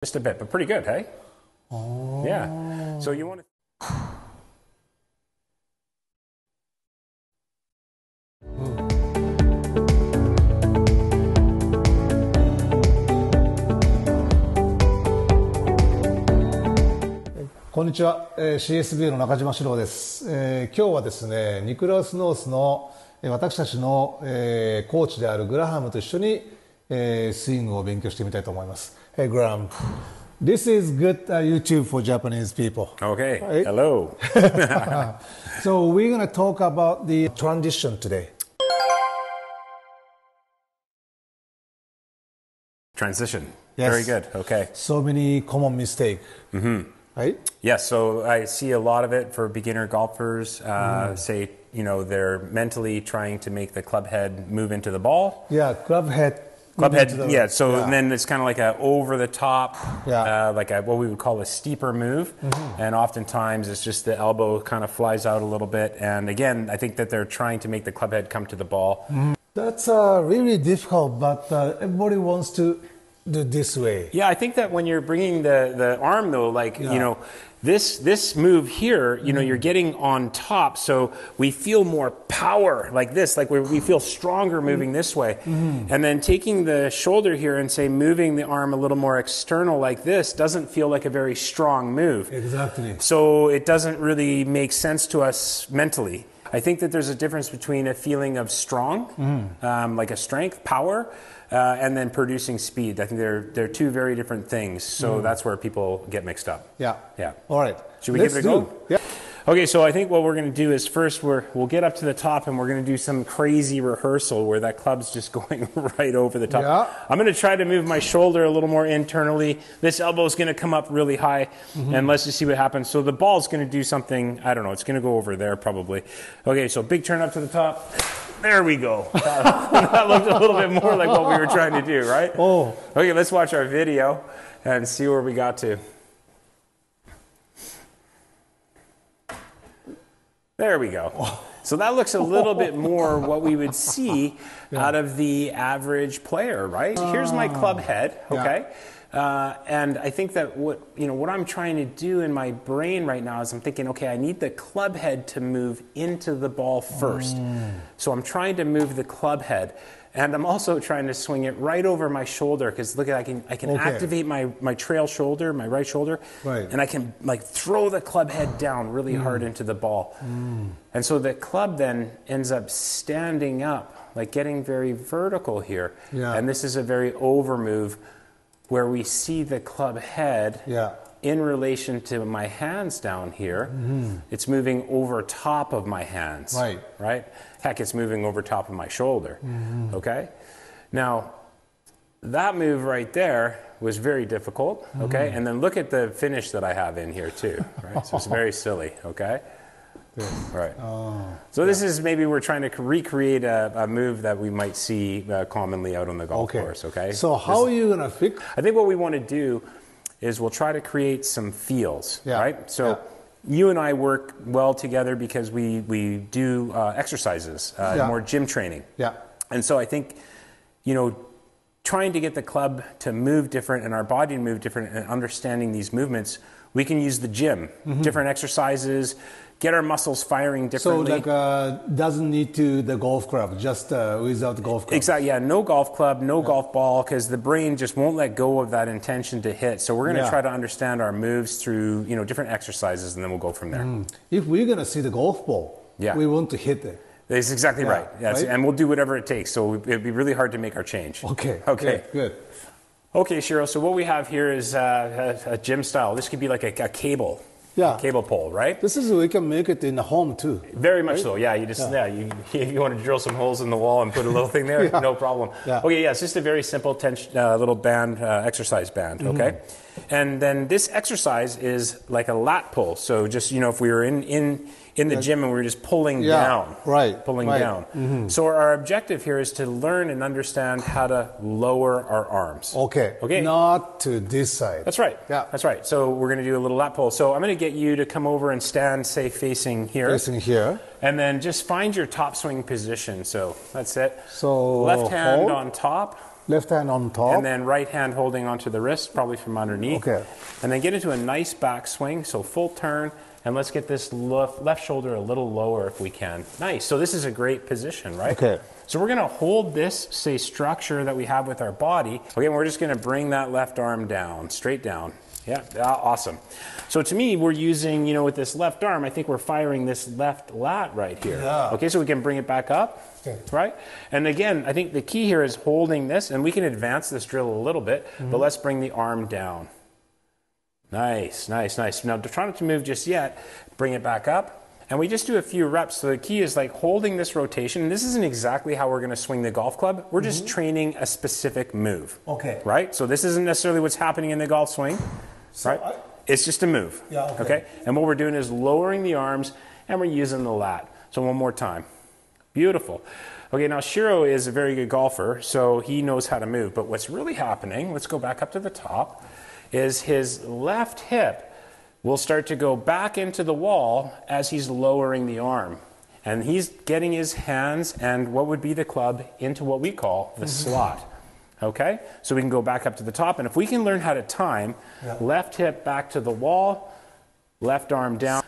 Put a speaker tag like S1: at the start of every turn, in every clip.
S1: Just a bit, but pretty good, hey?
S2: Oh.
S1: Yeah. So you want to...
S2: こんにちは、CSBA の中島史郎です。今日はですね、ニクラウスノースの私たちの、コーチであるグラハムと一緒に、スイングを勉強してみたいと思います。Hey Graham, this is good YouTube for Japanese people.
S1: Okay,
S2: Right?
S1: hello.
S2: So we're going to talk about the transition today.
S1: Transition.
S2: Yes.
S1: Very good, okay.
S2: So many common mistakes. Right?
S1: Yes, so I see a lot of it for beginner golfers. Say, you know, they're mentally trying to make the club head move into the ball.
S2: Yeah, club head.
S1: Yeah, so then it's kind of like a over the top, like what we would call a steeper move. And oftentimes it's just the elbow kind of flies out a little bit. And again, I think that they're trying to make the club head come to the ball.
S2: That's really difficult, but everybody wants to do this way.
S1: Yeah, I think that when you're bringing the arm though, like, you know, this move here, you know, you're getting on top, so we feel more power like this, like we feel stronger moving this way. And then taking the shoulder here and say moving the arm a little more external like this doesn't feel like a very strong move.
S2: Exactly.
S1: So it doesn't really make sense to us mentally. I think that there's a difference between a feeling of strong, like a strength, power, and then producing speed. I think they're two very different things. So that's where people get mixed up.
S2: Yeah.
S1: Yeah.
S2: All right.
S1: Should we give it a go?
S2: Yeah.
S1: Okay, so I think what we're going to do is first we'll get up to the top and we're going to do some crazy rehearsal where that club's just going right over the top.
S2: Yeah.
S1: I'm going to try to move my shoulder a little more internally. This elbow is going to come up really high, and let's just see what happens. So the ball's going to do something, I don't know, it's going to go over there probably. Okay, so big turn up to the top. There we go. That looked a little bit more like what we were trying to do, right?
S2: Oh.
S1: Okay, let's watch our video and see where we got to. There we go. So that looks a little bit more what we would see out of the average player, right? Here's my club head, okay? And I think that what I'm trying to do in my brain right now is I'm thinking, okay, I need the club head to move into the ball first. So I'm trying to move the club head. And I'm also trying to swing it right over my shoulder because look, I can activate my trail shoulder, my right shoulder, and I can like throw the club head down really hard into the ball. And so the club then ends up standing up, like getting very vertical here. And this is a very over move where we see the club head in relation to my hands down here. It's moving over top of my hands, right? Heck, it's moving over top of my shoulder, okay? Now, that move right there was very difficult, okay? And then look at the finish that I have in here too, right? So it's very silly, okay? Right. So this is maybe we're trying to recreate a move that we might see commonly out on the golf course, okay?
S2: So how are you going to fix?
S1: I think what we want to do is we'll try to create some feels, right? So you and I work well together because we do exercises, more gym training. And so I think, you know, trying to get the club to move different and our body to move different and understanding these movements, we can use the gym, different exercises, get our muscles firing differently.
S2: So like doesn't need to the golf club, just without the golf club.
S1: Exactly, yeah, no golf club, no golf ball, because the brain just won't let go of that intention to hit. So we're going to try to understand our moves through, you know, different exercises, and then we'll go from there.
S2: If we're going to see the golf ball, we want to hit it.
S1: That's exactly right. Yes, and we'll do whatever it takes. So it'd be really hard to make our change.
S2: Okay. Good.
S1: Okay, Shiro, so what we have here is a gym style. This could be like a cable. Cable pole, right?
S2: This is we can make it in the home too.
S1: Very much so. Yeah, you just if you want to drill some holes in the wall and put a little thing there, no problem. Okay, it's just a very simple little band, exercise band. Okay, and then this exercise is like a lat pull. So just if we were in the gym and we were just pulling down, pulling down. So our objective here is to learn and understand how to lower our arms.
S2: Okay. Not to this side.
S1: That's right. That's right. So we're going to do a little lat pull. So I'm going to get you to come over and stand, say, facing here.
S2: Facing here.
S1: And then just find your top swing position. So that's it.
S2: So
S1: left hand on top.
S2: Left hand on top.
S1: And then right hand holding onto the wrist, probably from underneath.
S2: Okay.
S1: And then get into a nice back swing, so full turn. And let's get this left shoulder a little lower if we can. Nice. So this is a great position, right?
S2: Okay.
S1: So we're going to hold this, say, structure that we have with our body. Okay, and we're just going to bring that left arm down, straight down. Yeah, awesome. So to me, we're using, you know, with this left arm, I think we're firing this left lat right here.
S2: Yeah.
S1: Okay, so we can bring it back up, right? And again, I think the key here is holding this, and we can advance this drill a little bit, but let's bring the arm down. Nice, nice, nice. Now, try not to move just yet. Bring it back up. And we just do a few reps. So the key is like holding this rotation. This isn't exactly how we're going to swing the golf club. We're just training a specific move.
S2: Okay.
S1: Right? So this isn't necessarily what's happening in the golf swing.
S2: So
S1: right? It's just a move.
S2: Yeah, okay.
S1: And what we're doing is lowering the arms, and we're using the lat. So one more time. Beautiful. Okay, now Shiro is a very good golfer, so he knows how to move. But what's really happening, let's go back up to the top, is his left hip will start to go back into the wall as he's lowering the arm. And he's getting his hands and what would be the club into what we call the slot. Okay? So we can go back up to the top. And if we can learn how to time, left hip back to the wall, left arm down.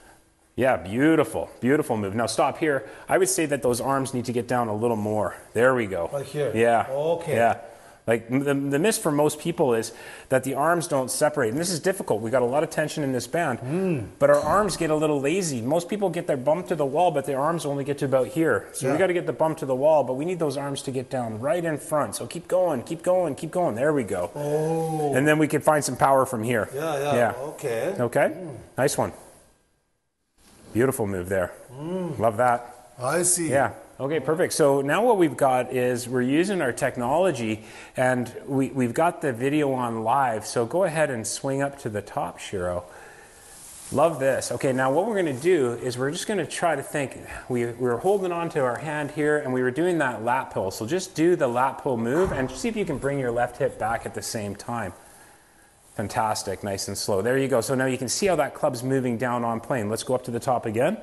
S1: Yeah, beautiful, beautiful move. Now stop here. I would say that those arms need to get down a little more. There we go.
S2: Right here.
S1: Yeah.
S2: Okay.
S1: Yeah. Like the miss for most people is that the arms don't separate. And this is difficult. We got a lot of tension in this band, but our arms get a little lazy. Most people get their bum to the wall, but their arms only get to about here. So we got to get the bum to the wall, but we need those arms to get down right in front. So keep going, keep going, keep going. There we go.
S2: Oh.
S1: And then we can find some power from here.
S2: Yeah. Okay.
S1: Okay. Nice one. Beautiful move there. Love that.
S2: I see.
S1: Yeah. Okay, perfect. So now what we've got is we're using our technology, and we've got the video on live. So go ahead and swing up to the top, Shiro. Love this. Okay, now what we're going to do is we're just going to try to think. We were holding on to our hand here, and we were doing that lat pull. So just do the lat pull move, and see if you can bring your left hip back at the same time. Fantastic, nice and slow. There you go. So now you can see how that club's moving down on plane. Let's go up to the top again.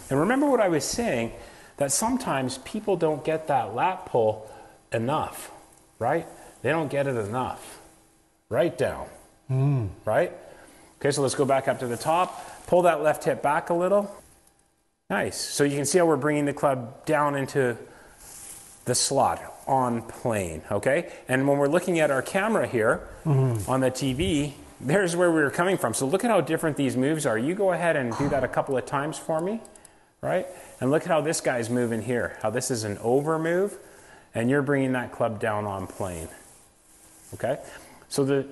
S1: And remember what I was saying, that sometimes people don't get that lat pull enough, right? They don't get it enough. Right down, right? Okay, so let's go back up to the top. Pull that left hip back a little. Nice. So you can see how we're bringing the club down into the slot on plane, okay? And when we're looking at our camera here on the TV, there's where we were coming from. So look at how different these moves are. You go ahead and do that a couple of times for me, right? And look at how this guy's moving here, how this is an over move, and you're bringing that club down on plane, okay? So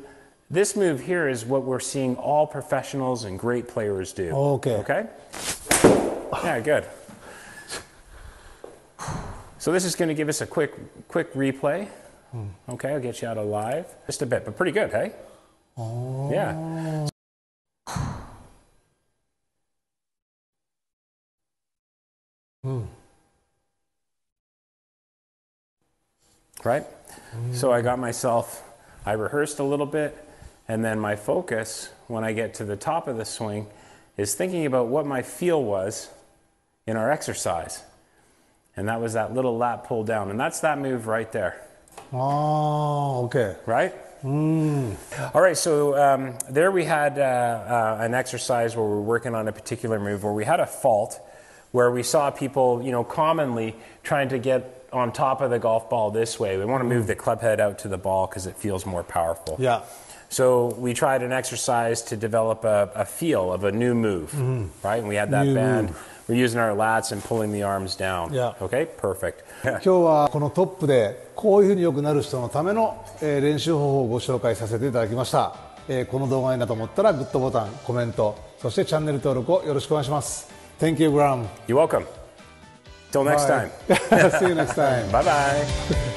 S1: this move here is what we're seeing all professionals and great players do.
S2: Okay.
S1: Okay? Yeah, good. So this is going to give us a quick replay. Okay, I'll get you out of live. Just a bit, but pretty good, hey? Oh. Yeah. Right? So I got myself, I rehearsed a little bit, and then my focus when I get to the top of the swing is thinking about what my feel was in our exercise. And that was that little lat pull down. And that's that move right there.
S2: Oh, okay.
S1: Right? All right, so there we had an exercise where we were working on a particular move where we had a fault where we saw people, you know, commonly trying to get on top of the golf ball this way. We want to move the club head out to the ball because it feels more powerful.
S2: Yeah.
S1: So we tried an exercise to develop a feel of a new move, right? And we had that band. We're using our lats and pulling the arms down.
S2: Yeah.
S1: Okay, perfect.
S2: 今日はこのトップでこういうふうに良くなる人のための練習方法をご紹介させていただきました。この動画がいいなと思ったらグッドボタン、コメント、そしてチャンネル登録をよろしくお願いします。Thank you, Graham.
S1: You're welcome. Till next time.
S2: See you next time.
S1: Bye-bye.